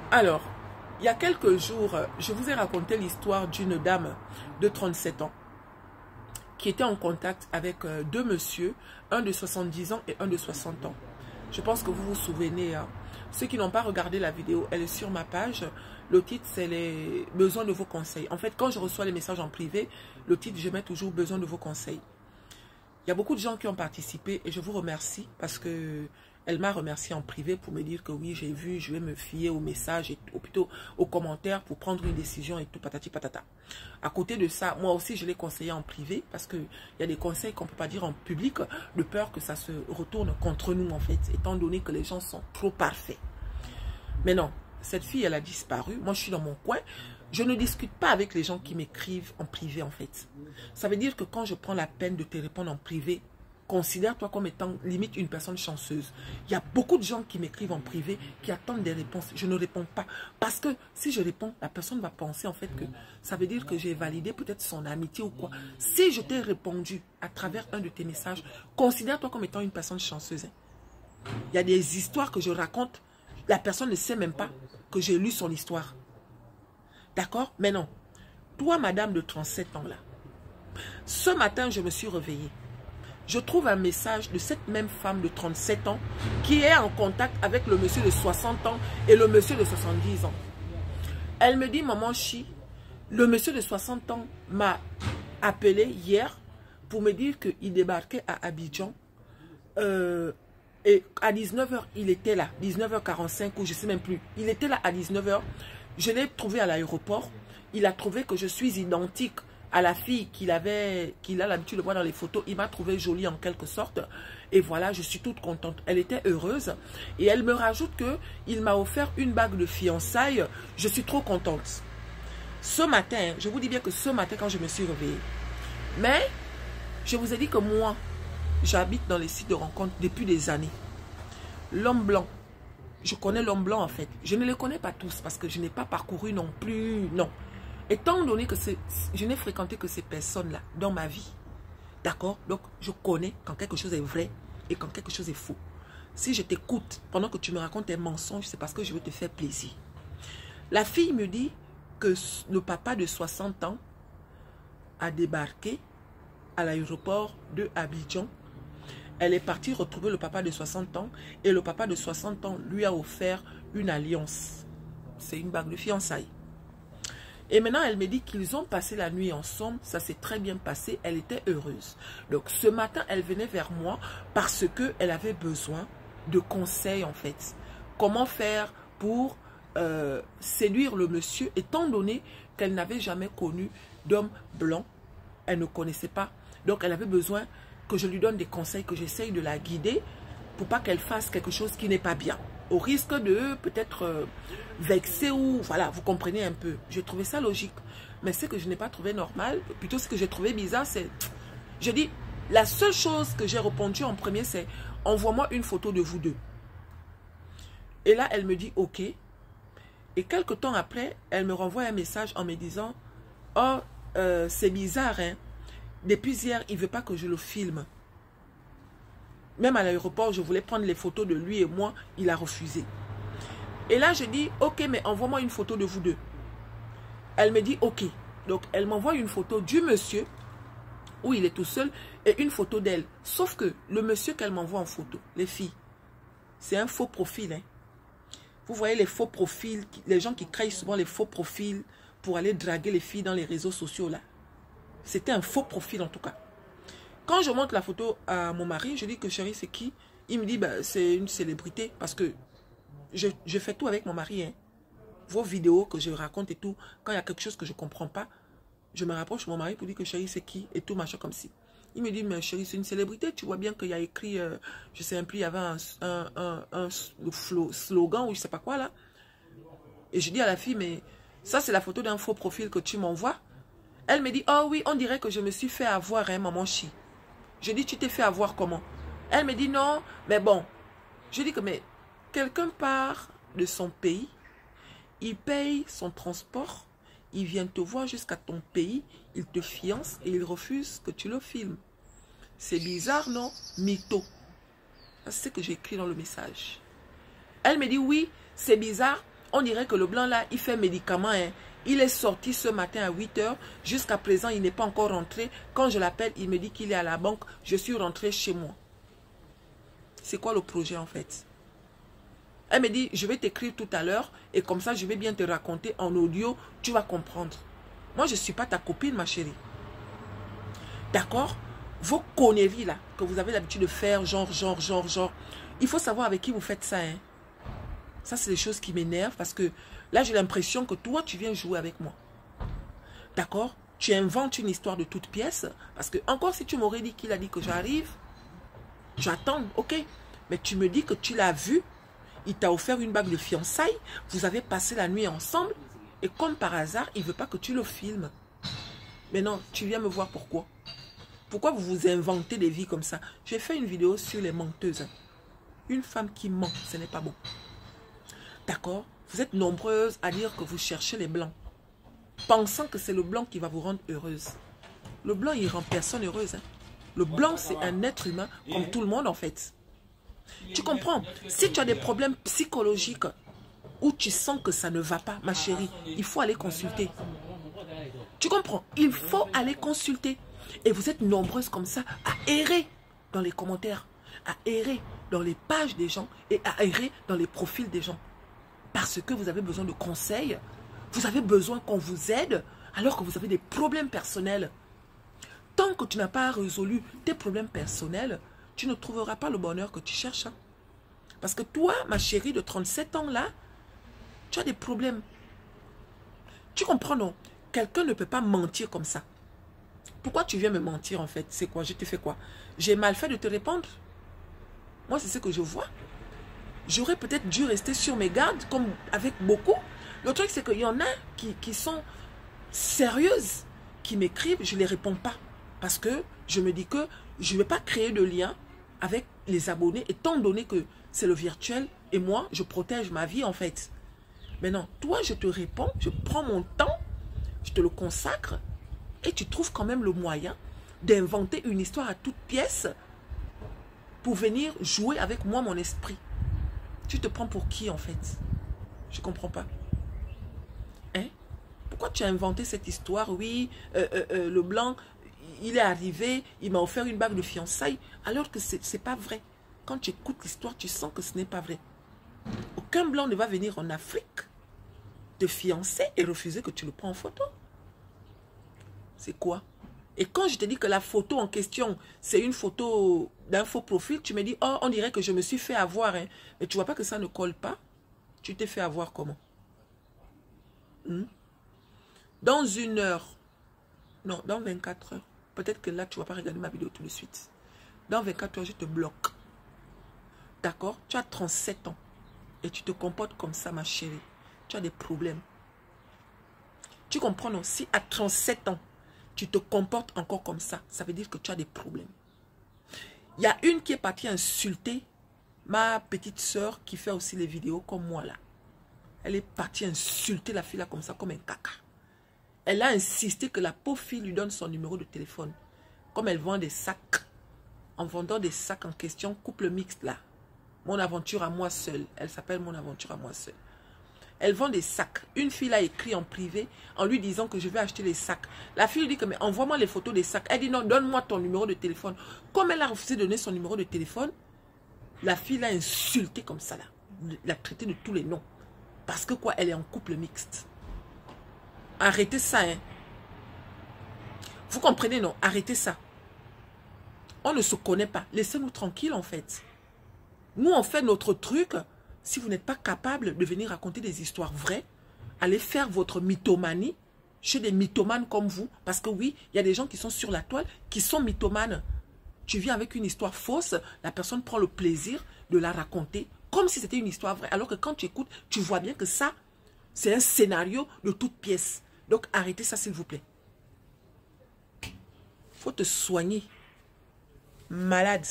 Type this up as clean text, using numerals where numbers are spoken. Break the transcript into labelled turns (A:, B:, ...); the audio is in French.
A: Alors, il y a quelques jours, je vous ai raconté l'histoire d'une dame de 37 ans qui était en contact avec deux messieurs, un de 70 ans et un de 60 ans. Je pense que vous vous souvenez. Hein. Ceux qui n'ont pas regardé la vidéo, elle est sur ma page. Le titre, c'est les besoins de vos conseils. En fait, quand je reçois les messages en privé, le titre, je mets toujours besoin de vos conseils. Il y a beaucoup de gens qui ont participé et je vous remercie parce que elle m'a remercié en privé pour me dire que oui, j'ai vu, je vais me fier aux messages et plutôt aux commentaires pour prendre une décision et tout patati patata. À côté de ça, moi aussi, je l'ai conseillé en privé parce qu'il y a des conseils qu'on ne peut pas dire en public de peur que ça se retourne contre nous en fait, étant donné que les gens sont trop parfaits. Mais non, cette fille, elle a disparu. Moi, je suis dans mon coin. Je ne discute pas avec les gens qui m'écrivent en privé, en fait. Ça veut dire que quand je prends la peine de te répondre en privé, considère-toi comme étant limite une personne chanceuse. Il y a beaucoup de gens qui m'écrivent en privé, qui attendent des réponses. Je ne réponds pas. Parce que si je réponds, la personne va penser en fait que ça veut dire que j'ai validé peut-être son amitié ou quoi. Si je t'ai répondu à travers un de tes messages, considère-toi comme étant une personne chanceuse. Il y a des histoires que je raconte. La personne ne sait même pas que j'ai lu son histoire. D'accord? Mais non. Toi, madame de 37 ans là, ce matin, je me suis réveillée. Je trouve un message de cette même femme de 37 ans qui est en contact avec le monsieur de 60 ans et le monsieur de 70 ans. Elle me dit, maman Chi, le monsieur de 60 ans m'a appelé hier pour me dire qu'il débarquait à Abidjan. Et à 19h, il était là, 19h45 ou je ne sais même plus. Il était là à 19h. Je l'ai trouvé à l'aéroport. Il a trouvé que je suis identique à la fille qu'il a l'habitude de voir dans les photos. Il m'a trouvé jolie en quelque sorte. Et voilà, je suis toute contente. Elle était heureuse. Et elle me rajoute qu'il m'a offert une bague de fiançailles. Je suis trop contente. Ce matin, je vous dis bien que ce matin quand je me suis réveillée. Mais, je vous ai dit que moi, j'habite dans les sites de rencontres depuis des années. L'homme blanc, je connais l'homme blanc en fait. Je ne les connais pas tous parce que je n'ai pas parcouru non plus, non. Étant donné que je n'ai fréquenté que ces personnes-là dans ma vie. D'accord? Donc, je connais quand quelque chose est vrai et quand quelque chose est faux. Si je t'écoute pendant que tu me racontes tes mensonges, c'est parce que je veux te faire plaisir. La fille me dit que le papa de 60 ans a débarqué à l'aéroport de Abidjan. Elle est partie retrouver le papa de 60 ans et le papa de 60 ans lui a offert une alliance. C'est une bague de fiançailles. Et maintenant, elle me dit qu'ils ont passé la nuit ensemble. Ça s'est très bien passé. Elle était heureuse. Donc, ce matin, elle venait vers moi parce qu'elle avait besoin de conseils, en fait. Comment faire pour séduire le monsieur, étant donné qu'elle n'avait jamais connu d'homme blanc. Elle ne connaissait pas. Donc, elle avait besoin que je lui donne des conseils, que j'essaye de la guider pour pas qu'elle fasse quelque chose qui n'est pas bien. Au risque de peut-être vexer ou... Voilà, vous comprenez un peu. J'ai trouvé ça logique. Mais ce que je n'ai pas trouvé normal, plutôt ce que j'ai trouvé bizarre, c'est... Je dis, la seule chose que j'ai répondu en premier, c'est envoie-moi une photo de vous deux. Et là, elle me dit ok. Et quelque temps après, elle me renvoie un message en me disant oh, c'est bizarre, hein. Depuis hier, il ne veut pas que je le filme. Même à l'aéroport, je voulais prendre les photos de lui et moi, il a refusé. Et là, je dis, ok, mais envoie-moi une photo de vous deux. Elle me dit, ok. Donc, elle m'envoie une photo du monsieur, où il est tout seul, et une photo d'elle. Sauf que le monsieur qu'elle m'envoie en photo, les filles, c'est un faux profil. Hein. Vous voyez les faux profils, les gens qui créent souvent les faux profils pour aller draguer les filles dans les réseaux sociaux là. C'était un faux profil en tout cas. Quand je montre la photo à mon mari, je dis que chérie, c'est qui? Il me dit, bah, c'est une célébrité. Parce que je fais tout avec mon mari. Hein. Vos vidéos que je raconte et tout, quand il y a quelque chose que je ne comprends pas, je me rapproche de mon mari pour dire que chérie, c'est qui? Et tout, machin comme si. Il me dit, mais chérie, c'est une célébrité. Tu vois bien qu'il y a écrit, je sais plus, il y avait un slogan ou je ne sais pas quoi là. Et je dis à la fille, mais ça, c'est la photo d'un faux profil que tu m'envoies. Elle me dit, oh oui, on dirait que je me suis fait avoir, hein, maman Chi. Je dis, tu t'es fait avoir comment? Elle me dit, non, mais bon. Je dis que, mais quelqu'un part de son pays, il paye son transport, il vient te voir jusqu'à ton pays, il te fiance et il refuse que tu le filmes. C'est bizarre, non? Mytho. C'est ce que j'ai écrit dans le message. Elle me dit, oui, c'est bizarre, On dirait que le blanc là, il fait médicament. Hein. Il est sorti ce matin à 8 h. Jusqu'à présent, il n'est pas encore rentré. Quand je l'appelle, il me dit qu'il est à la banque. Je suis rentré chez moi. C'est quoi le projet en fait? Elle me dit, je vais t'écrire tout à l'heure. Et comme ça, je vais bien te raconter en audio. Tu vas comprendre. Moi, je ne suis pas ta copine, ma chérie. D'accord? Vos conneries là, que vous avez l'habitude de faire, genre. Il faut savoir avec qui vous faites ça. Hein. Ça, c'est les choses qui m'énervent parce que là, j'ai l'impression que toi, tu viens jouer avec moi. D'accord? Tu inventes une histoire de toute pièce. Parce que, encore si tu m'aurais dit qu'il a dit que j'arrive, j'attends, ok. Mais tu me dis que tu l'as vu, il t'a offert une bague de fiançailles, vous avez passé la nuit ensemble, et comme par hasard, il ne veut pas que tu le filmes. Mais non, tu viens me voir pourquoi? Pourquoi vous vous inventez des vies comme ça? J'ai fait une vidéo sur les menteuses. Une femme qui ment, ce n'est pas bon. D'accord? Vous êtes nombreuses à dire que vous cherchez les blancs, pensant que c'est le blanc qui va vous rendre heureuse. Le blanc, il rend personne heureuse. Hein. Le blanc, c'est un être humain comme tout le monde en fait. Tu comprends? Si tu as des problèmes psychologiques où tu sens que ça ne va pas, ma chérie, il faut aller consulter. Tu comprends? Il faut aller consulter. Et vous êtes nombreuses comme ça à errer dans les commentaires, à errer dans les pages des gens et à errer dans les profils des gens. Parce que vous avez besoin de conseils, vous avez besoin qu'on vous aide alors que vous avez des problèmes personnels. Tant que tu n'as pas résolu tes problèmes personnels, tu ne trouveras pas le bonheur que tu cherches. Hein. Parce que toi, ma chérie de 37 ans là, tu as des problèmes. Tu comprends, non? Quelqu'un ne peut pas mentir comme ça. Pourquoi tu viens me mentir en fait? C'est quoi? Je te fais quoi? J'ai mal fait de te répondre? Moi, c'est ce que je vois. J'aurais peut-être dû rester sur mes gardes, comme avec beaucoup. Le truc, c'est qu'il y en a qui sont sérieuses, qui m'écrivent, je ne les réponds pas. Parce que je me dis que je ne vais pas créer de lien avec les abonnés, étant donné que c'est le virtuel, et moi, je protège ma vie en fait. Mais non, toi, je te réponds, je prends mon temps, je te le consacre, et tu trouves quand même le moyen d'inventer une histoire à toute pièce pour venir jouer avec moi, mon esprit. Tu te prends pour qui en fait? Je ne comprends pas. Hein? Pourquoi tu as inventé cette histoire? Oui, le blanc, il est arrivé, il m'a offert une bague de fiançailles, alors que ce n'est pas vrai. Quand tu écoutes l'histoire, tu sens que ce n'est pas vrai. Aucun blanc ne va venir en Afrique te fiancer et refuser que tu le prends en photo. C'est quoi? Et quand je te dis que la photo en question, c'est une photo d'un faux profil, tu me dis, oh, on dirait que je me suis fait avoir. Hein. Mais tu vois pas que ça ne colle pas? Tu t'es fait avoir comment? Dans 1 heure, non, dans 24 heures, peut-être que là, tu ne vas pas regarder ma vidéo tout de suite. Dans 24 heures, je te bloque. D'accord? Tu as 37 ans et tu te comportes comme ça, ma chérie. Tu as des problèmes. Tu comprends, non? Si à 37 ans, tu te comportes encore comme ça, ça veut dire que tu as des problèmes. Il y a une qui est partie insulter ma petite soeur qui fait aussi les vidéos comme moi là. Elle est partie insulter la fille là comme ça, comme un caca. Elle a insisté que la pauvre fille lui donne son numéro de téléphone. Comme elle vend des sacs, en vendant des sacs en question, couple mixte là. Mon aventure à moi seule. Elle s'appelle Mon aventure à moi seule. Elle vend des sacs. Une fille a écrit en privé en lui disant que je vais acheter les sacs. La fille lui dit que mais envoie-moi les photos des sacs. Elle dit non, donne-moi ton numéro de téléphone. Comme elle a refusé de donner son numéro de téléphone, la fille l'a insulté comme ça là. L'a traité de tous les noms. Parce que quoi, elle est en couple mixte. Arrêtez ça, hein. Vous comprenez, non? Arrêtez ça. On ne se connaît pas. Laissez-nous tranquilles, en fait. Nous, on fait notre truc. Si vous n'êtes pas capable de venir raconter des histoires vraies, allez faire votre mythomanie chez des mythomanes comme vous. Parce que oui, il y a des gens qui sont sur la toile, qui sont mythomanes. Tu viens avec une histoire fausse, la personne prend le plaisir de la raconter comme si c'était une histoire vraie. Alors que quand tu écoutes, tu vois bien que ça, c'est un scénario de toute pièce. Donc, arrêtez ça, s'il vous plaît. Faut te soigner. Malade.